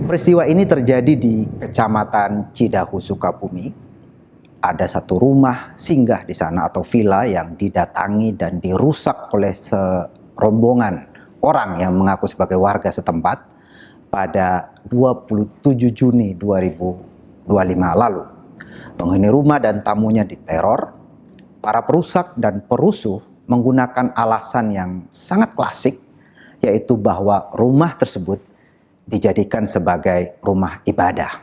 Peristiwa ini terjadi di Kecamatan Cidahu, Sukabumi. Ada satu rumah singgah di sana atau villa yang didatangi dan dirusak oleh serombongan orang yang mengaku sebagai warga setempat pada 27 Juni 2025 lalu. Penghuni rumah dan tamunya diteror. Para perusak dan perusuh menggunakan alasan yang sangat klasik, yaitu bahwa rumah tersebut dijadikan sebagai rumah ibadah.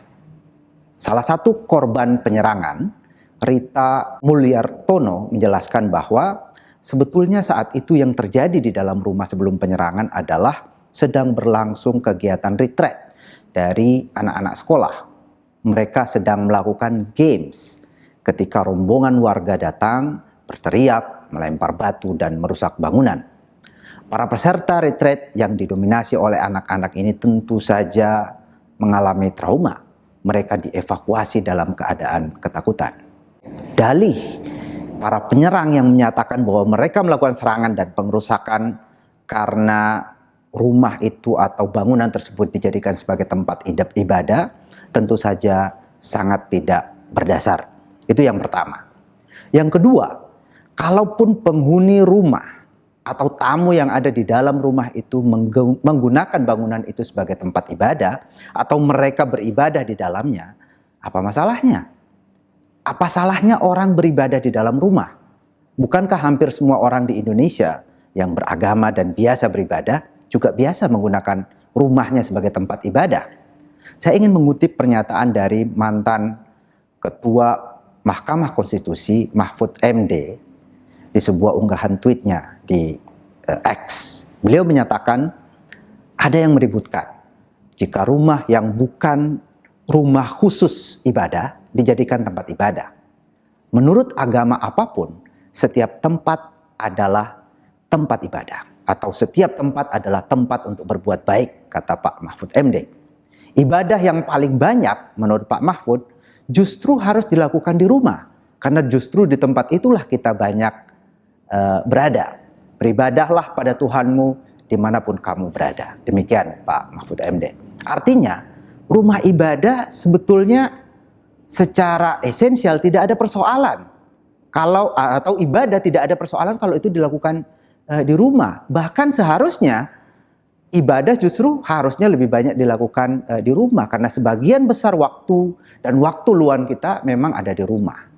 Salah satu korban penyerangan, Rita Mulyartono, menjelaskan bahwa sebetulnya saat itu yang terjadi di dalam rumah sebelum penyerangan adalah sedang berlangsung kegiatan retreat dari anak-anak sekolah. Mereka sedang melakukan games ketika rombongan warga datang, berteriak, melempar batu dan merusak bangunan. Para peserta retreat yang didominasi oleh anak-anak ini tentu saja mengalami trauma. Mereka dievakuasi dalam keadaan ketakutan. Dalih para penyerang yang menyatakan bahwa mereka melakukan serangan dan pengerusakan karena rumah itu atau bangunan tersebut dijadikan sebagai tempat ibadah tentu saja sangat tidak berdasar. Itu yang pertama. Yang kedua, kalaupun penghuni rumah atau tamu yang ada di dalam rumah itu menggunakan bangunan itu sebagai tempat ibadah atau mereka beribadah di dalamnya, apa masalahnya? Apa salahnya orang beribadah di dalam rumah? Bukankah hampir semua orang di Indonesia yang beragama dan biasa beribadah juga biasa menggunakan rumahnya sebagai tempat ibadah? Saya ingin mengutip pernyataan dari mantan Ketua Mahkamah Konstitusi Mahfud MD di sebuah unggahan tweetnya di X. Beliau menyatakan ada yang meributkan jika rumah yang bukan rumah khusus ibadah dijadikan tempat ibadah. Menurut agama apapun, setiap tempat adalah tempat ibadah atau setiap tempat adalah tempat untuk berbuat baik, kata Pak Mahfud MD. Ibadah yang paling banyak menurut Pak Mahfud justru harus dilakukan di rumah, karena justru di tempat itulah kita banyak berada. Beribadahlah pada Tuhanmu dimanapun kamu berada. Demikian Pak Mahfud MD. Artinya rumah ibadah sebetulnya secara esensial tidak ada persoalan atau ibadah tidak ada persoalan kalau itu dilakukan di rumah. Bahkan seharusnya ibadah justru harusnya lebih banyak dilakukan di rumah, karena sebagian besar waktu dan waktu luang kita memang ada di rumah.